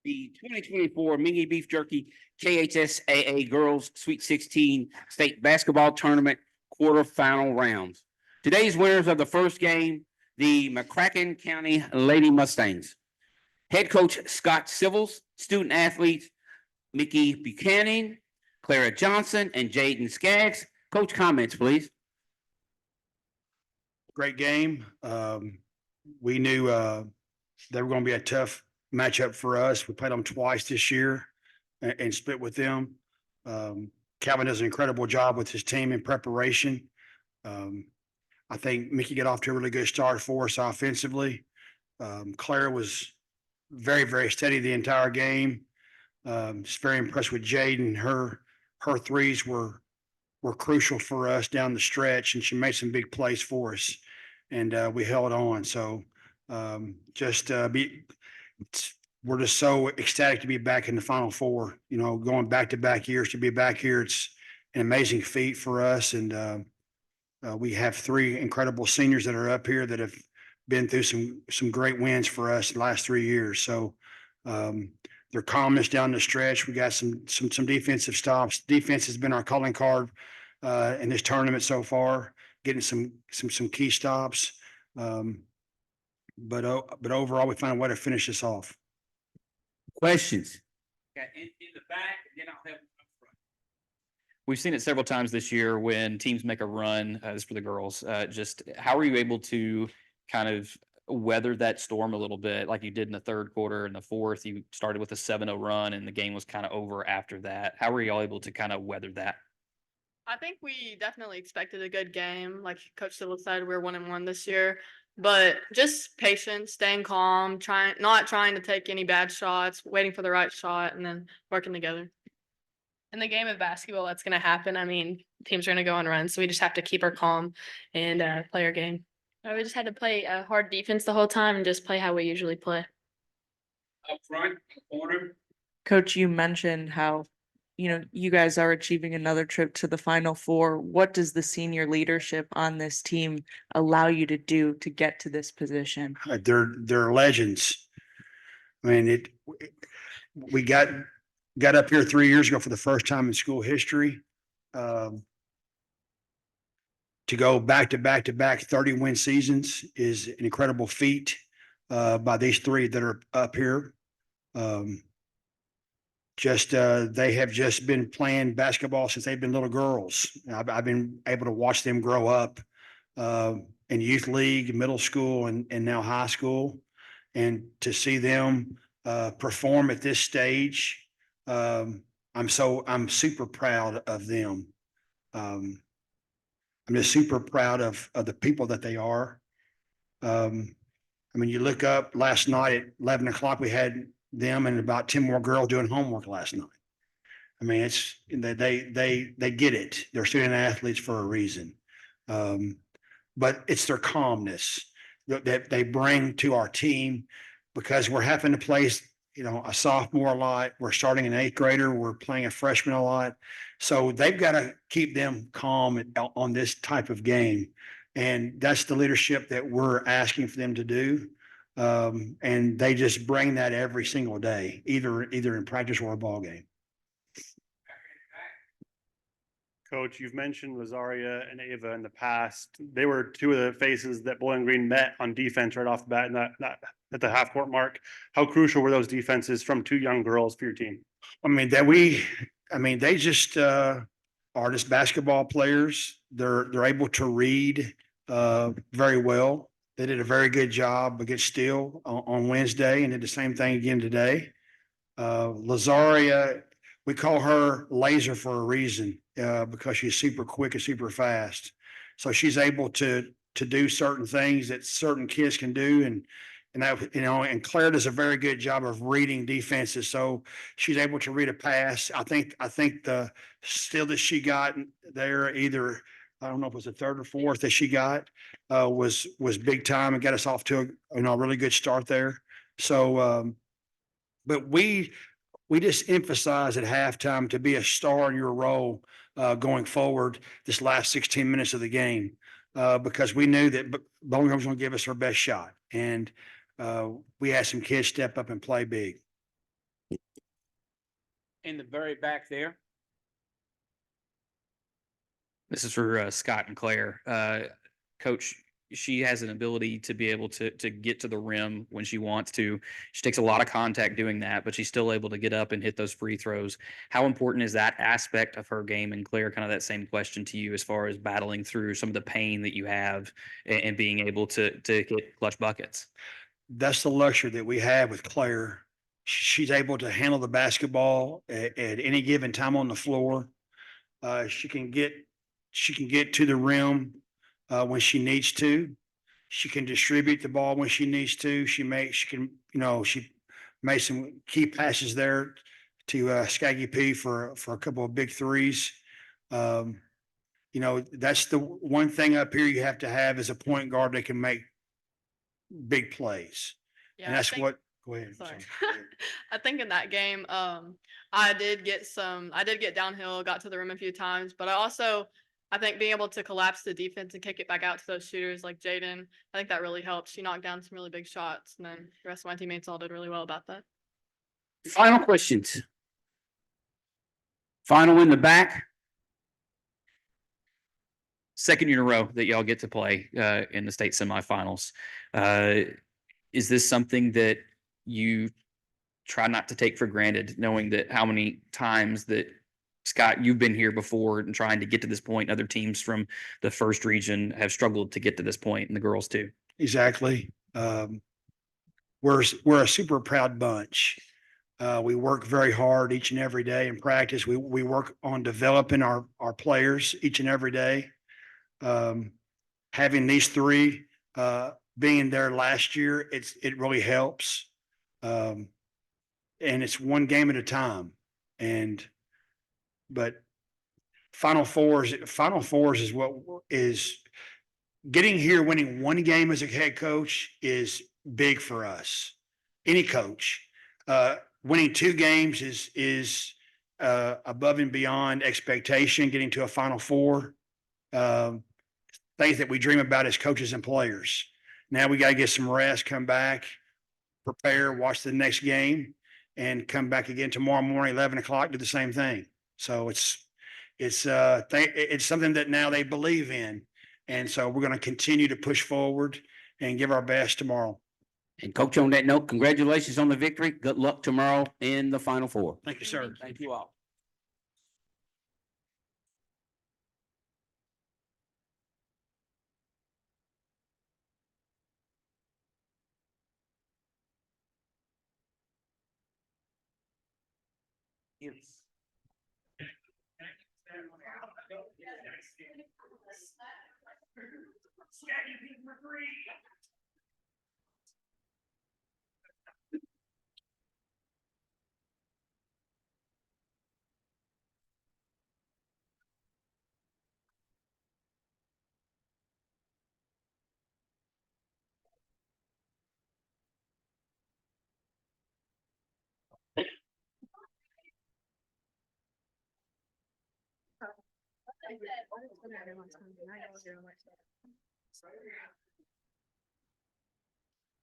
the 2024 Mingua Beef Jerky KHSAA Girls Sweet 16 State Basketball Tournament quarterfinal rounds. Today's winners of the first game, the McCracken County Lady Mustangs. Head coach Scott Civils, student athletes Mickey Buchanan, Clara Johnson, and Jaden Skaggs. Coach, comments, please. Great game. We knew they were going to be a tough matchup for us. We played them twice this year and split with them. Calvin does an incredible job with his team in preparation. I think Mickey got off to a really good start for us offensively. Clara was very, very steady the entire game. Just very impressed with Jaden. Her threes were crucial for us down the stretch, and she made some big plays for us, and we held on. So we're just so ecstatic to be back in the Final Four. You know, going back-to-back years to be back here, it's an amazing feat for us, and we have three incredible seniors that are up here that have been through some great wins for us the last 3 years. So their calmness down the stretch. We got some defensive stops. Defense has been our calling card in this tournament so far, getting some key stops. But overall, we found a way to finish this off. Questions? In the back, and then I'll have up front. We've seen it several times this year when teams make a run, this is for the girls. Just how are you able to kind of weather that storm a little bit like you did in the third quarter and the fourth? You started with a 7-0 run and the game was kind of over after that. How were y'all able to kind of weather that? I think we definitely expected a good game. Like Coach Civil said, we're 1-1 this year, but just patience, staying calm, not trying to take any bad shots, waiting for the right shot, and then working together. In the game of basketball, that's going to happen. I mean, teams are going to go on runs, so we just have to keep our calm and play our game. We just had to play a hard defense the whole time and just play how we usually play. Up front, corner. Coach, you mentioned how, you guys are achieving another trip to the Final Four. What does the senior leadership on this team allow you to do to get to this position? They're legends. I mean, we got up here 3 years ago for the first time in school history. To go back to back 30-win seasons is an incredible feat by these three that are up here. They have just been playing basketball since they've been little girls. I've been able to watch them grow up in youth league, middle school, and now high school. And to see them perform at this stage, I'm super proud of them. I'm just super proud of the people that they are. I mean, you look up last night at 11 o'clock, we had them and about 10 more girls doing homework last night. I mean, they get it. They're student athletes for a reason. But it's their calmness that they bring to our team, because we're having to play, a sophomore a lot. We're starting an 8th grader. We're playing a freshman a lot. So they've got to keep them calm on this type of game. And that's the leadership that we're asking for them to do. And they just bring that every single day, either in practice or a ball game. Coach, you've mentioned Rosaria and Ava in the past. They were two of the faces that Bowling Green met on defense right off the bat, not at the half court mark. How crucial were those defenses from two young girls for your team? They just are just basketball players. They're able to read very well. They did a very good job against Steele on Wednesday and did the same thing again today. Lazaria, we call her Laser for a reason, because she's super quick and super fast. So she's able to do certain things that certain kids can do. And Claire does a very good job of reading defenses. So she's able to read a pass. I think the steal that she got there, either, I don't know if it was the third or fourth that she got, was big time and got us off to a really good start there. So, but we just emphasize at halftime to be a star in your role going forward this last 16 minutes of the game, because we knew that Bowling Green was going to give us our best shot. And we had some kids step up and play big. in the very back there. This is for Scott and Claire. Coach, she has an ability to be able to get to the rim when she wants to. She takes a lot of contact doing that, but she's still able to get up and hit those free throws. How important is that aspect of her game? And Claire, kind of that same question to you as far as battling through some of the pain that you have and being able to hit clutch buckets. That's the luxury that we have with Claire. She's able to handle the basketball at any given time on the floor. She can get to the rim when she needs to. She can distribute the ball when she needs to. She made some key passes there to Skaggy P for a couple of big threes. That's the one thing up here you have to have is a point guard that can make big plays. Yeah, And I that's think- what, go ahead. Sorry. Sorry. I think in that game, I did get downhill, got to the rim a few times, but I think being able to collapse the defense and kick it back out to those shooters like Jaden, I think that really helped. She knocked down some really big shots, and then the rest of my teammates all did really well about that. Final questions. Final in the back. Second year in a row that y'all get to play in the state semifinals. Is this something that you try not to take for granted, knowing that how many times that Scott, you've been here before and trying to get to this point, other teams from the first region have struggled to get to this point, and the girls too. Exactly. We're a super proud bunch. We work very hard each and every day in practice. We work on developing our players each and every day. Having these three being there last year, it really helps. And it's one game at a time. But Final Fours is what is getting here, winning one game as a head coach is big for us. Any coach, winning two games is above and beyond expectation. Getting to a Final Four, things that we dream about as coaches and players. Now we got to get some rest, come back, prepare, watch the next game, and come back again tomorrow morning, 11 o'clock, do the same thing. So it's something that now they believe in. And so we're going to continue to push forward and give our best tomorrow. And coach, on that note, congratulations on the victory. Good luck tomorrow in the Final Four. Thank you, sir. Thank you all. Yes.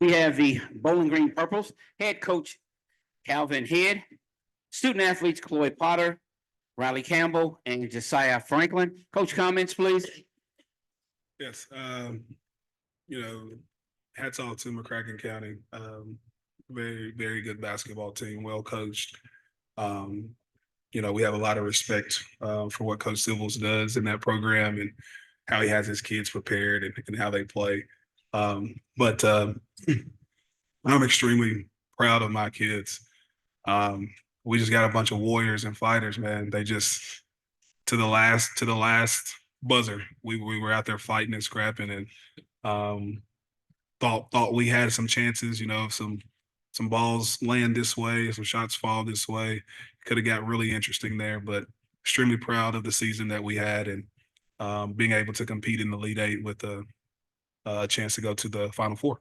We have the Bowling Green Purples, head coach Calvin Head, student athletes Chloe Potter, Riley Campbell, and Josiah Franklin. Coach, comments, please. Yes, hats off to McCracken County. Very, very good basketball team, well coached. We have a lot of respect for what Coach Civils does in that program and how he has his kids prepared and how they play. But I'm extremely proud of my kids. We just got a bunch of warriors and fighters, man. They just to the last buzzer, we were out there fighting and scrapping, and thought we had some chances. Some balls land this way, some shots fall this way. Could have got really interesting there, but extremely proud of the season that we had and being able to compete in the Elite Eight with a chance to go to the Final Four.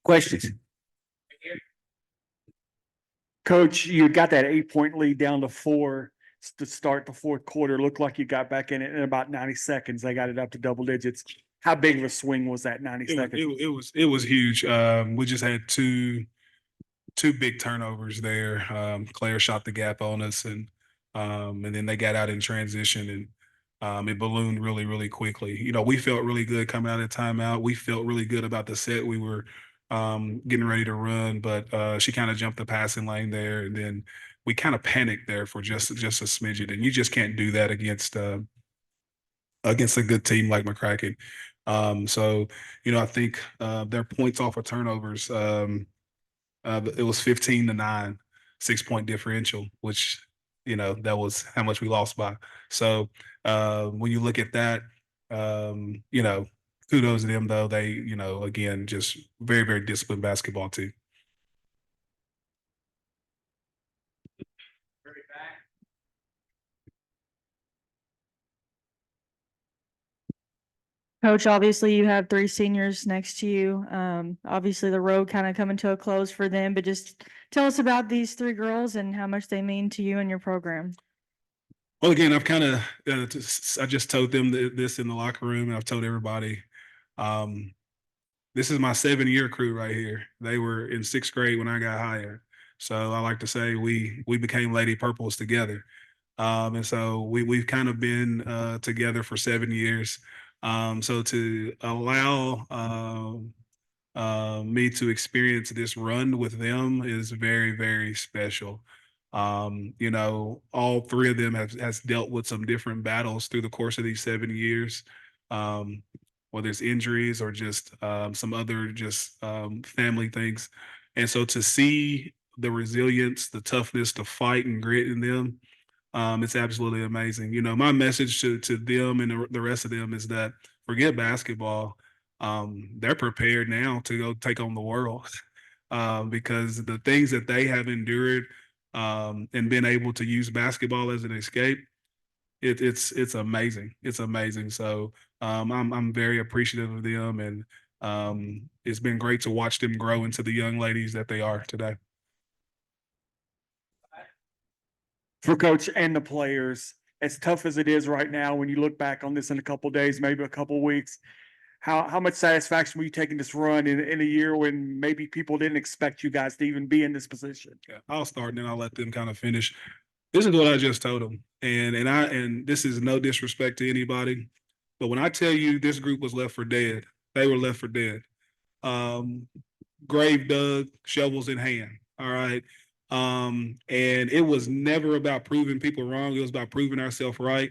Questions? Coach, you got that 8-point lead down to 4 to start the fourth quarter. Looked like you got back in it in about 90 seconds. They got it up to double digits. How big of a swing was that 90 seconds? It was huge. We just had two two big turnovers there. Claire shot the gap on us, and then they got out in transition, and it ballooned really, really quickly. You know, we felt really good coming out of timeout. We felt really good about the set we were getting ready to run, but she kind of jumped the passing lane there, and then we kind of panicked there for just a smidget, and you just can't do that against a good team like McCracken. So, you know, I think their points off of turnovers, it was 15-9, 6 point differential, which, you know, that was how much we lost by. So when you look at that, you know, kudos to them, though. They, you know, again, just very, very disciplined basketball team. Coach, obviously you have three seniors next to you. Obviously the road kind of coming to a close for them, but just tell us about these three girls and how much they mean to you and your program. Well, again, I've kind of, I just told them this in the locker room, and I've told everybody, this is my 7-year crew right here. They were in 6th grade when I got hired. So I like to say we became Lady Purples together. And so we've kind of been together for 7 years. So to allow me to experience this run with them is very, very special. You know, all three of them has dealt with some different battles through the course of these 7 years, whether it's injuries or just some other just family things. And so to see the resilience, the toughness, the fight and grit in them, it's absolutely amazing. You know, my message to them and the rest of them is that forget basketball. They're prepared now to go take on the world because the things that they have endured and been able to use basketball as an escape, it's amazing. It's amazing. So I'm very appreciative of them, and it's been great to watch them grow into the young ladies that they are today. For coach and the players, as tough as it is right now, when you look back on this in a couple of days, maybe a couple of weeks, how much satisfaction were you taking this run in a year when maybe people didn't expect you guys to even be in this position? Yeah, I'll start and then I'll let them kind of finish. This is what I just told them, and this is no disrespect to anybody, but when I tell you this group was left for dead, they were left for dead. Grave dug, shovels in hand. All right. And it was never about proving people wrong. It was about proving ourselves right.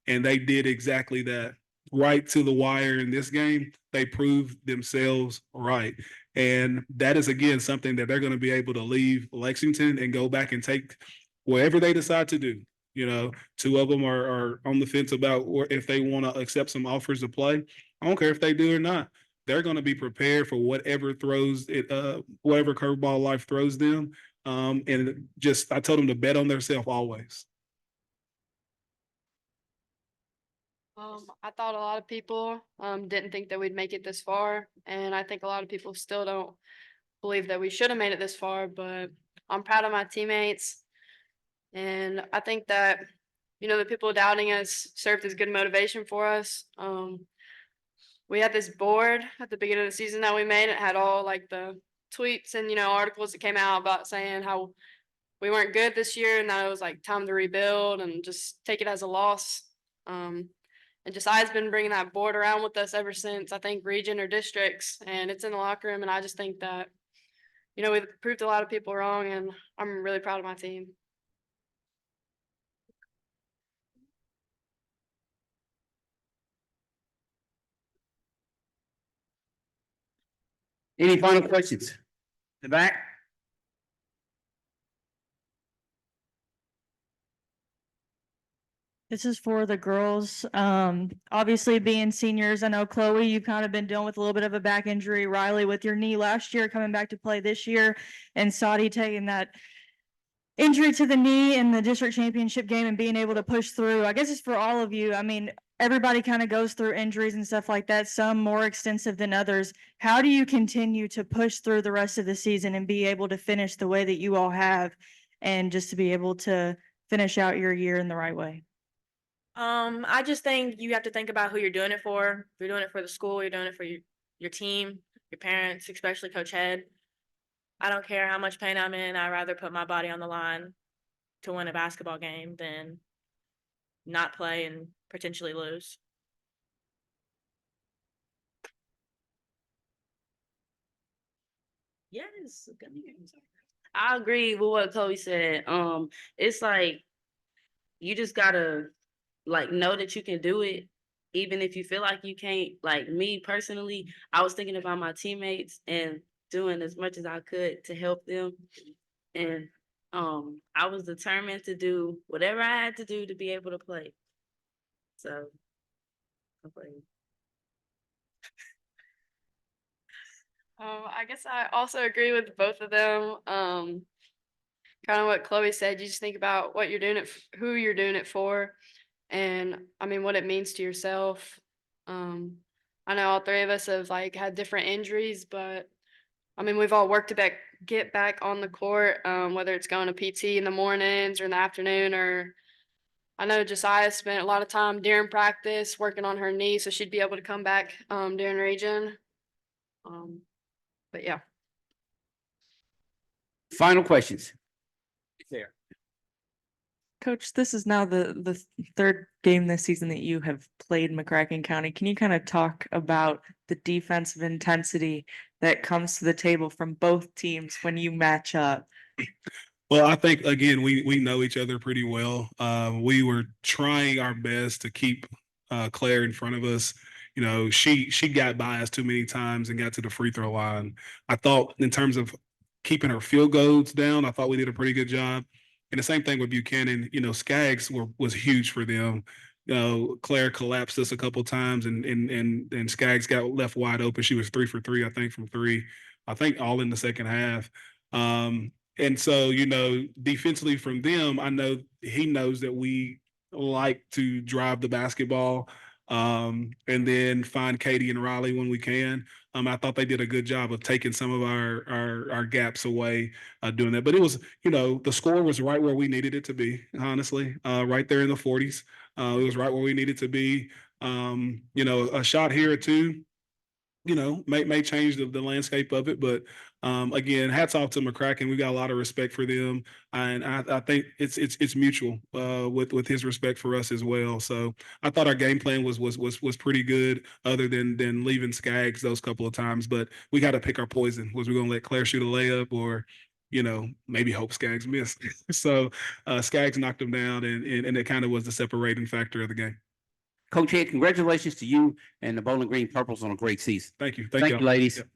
And they did exactly that. Right to the wire in this game, they proved themselves right. And that is, again, something that they're going to be able to leave Lexington and go back and take wherever they decide to do. You know, two of them are on the fence about if they want to accept some offers to play. I don't care if they do or not. They're going to be prepared for whatever throws it, whatever curveball life throws them. And just, I told them to bet on themselves always. I thought a lot of people didn't think that we'd make it this far, and I think a lot of people still don't believe that we should have made it this far, but I'm proud of my teammates, and I think that, you know, the people doubting us served as good motivation for us. We had this board at the beginning of the season that we made. It had all like the tweets and, you know, articles that came out about saying how we weren't good this year and that it was like time to rebuild and just take it as a loss. And Josiah's been bringing that board around with us ever since, I think, region or districts, and it's in the locker room. And I just think that, you know, we've proved a lot of people wrong, and I'm really proud of my team. Any final questions? The back? This is for the girls. Obviously being seniors, I know Chloe, you've kind of been dealing with a little bit of a back injury. Riley with your knee last year, coming back to play this year, and Saudi taking that injury to the knee in the district championship game and being able to push through. I guess it's for all of you. I mean, everybody kind of goes through injuries and stuff like that, some more extensive than others. How do you continue to push through the rest of the season and be able to finish the way that you all have, and just to be able to finish out your year in the right way? I just think you have to think about who you're doing it for. If you're doing it for the school, you're doing it for your team, your parents, especially Coach Head. I don't care how much pain I'm in. I'd rather put my body on the line to win a basketball game than not play and potentially lose. Yes. I agree with what Chloe said. It's like you just gotta like know that you can do it, even if you feel like you can't. Like me personally, I was thinking about my teammates and doing as much as I could to help them. And I was determined to do whatever I had to do to be able to play. So I played. I guess I also agree with both of them. Kind of what Chloe said. You just think about what you're doing it, who you're doing it for, and I mean what it means to yourself. I know all three of us have like had different injuries, but I mean we've all worked to get back on the court. Whether it's going to PT in the mornings or in the afternoon, or I know Josiah spent a lot of time during practice working on her knee, so she'd be able to come back during region. But yeah. Final questions? There. Coach, this is now the third game this season that you have played McCracken County. Can you kind of talk about the defensive intensity that comes to the table from both teams when you match up? Well, I think again we know each other pretty well. We were trying our best to keep Claire in front of us. You know, she got by us too many times and got to the free throw line. I thought in terms of keeping her field goals down, I thought we did a pretty good job. And the same thing with Buchanan. You know, Skaggs was huge for them. You know, Claire collapsed us a couple times, and Skaggs got left wide open. She was 3 for 3, I think, from 3. I think all in the second half. And so, you know, defensively from them, I know he knows that we like to drive the basketball and then find Katie and Riley when we can. I thought they did a good job of taking some of our gaps away doing that. But it was, you know, the score was right where we needed it to be, honestly, right there in the 40s. It was right where we needed to be. You know, a shot here or two, you know, may change the landscape of it. But again, hats off to McCracken. We got a lot of respect for them, and I think it's mutual with his respect for us as well. So I thought our game plan was pretty good, other than leaving Skaggs those couple of times. But we got to pick our poison. Was we going to let Claire shoot a layup, or you know, maybe hope Skaggs missed? So Skaggs knocked them down, and it kind of was the separating factor of the game. Coach Head, congratulations to you and the Bowling Green Purples on a great season. Thank you. Thank you, ladies. Yep.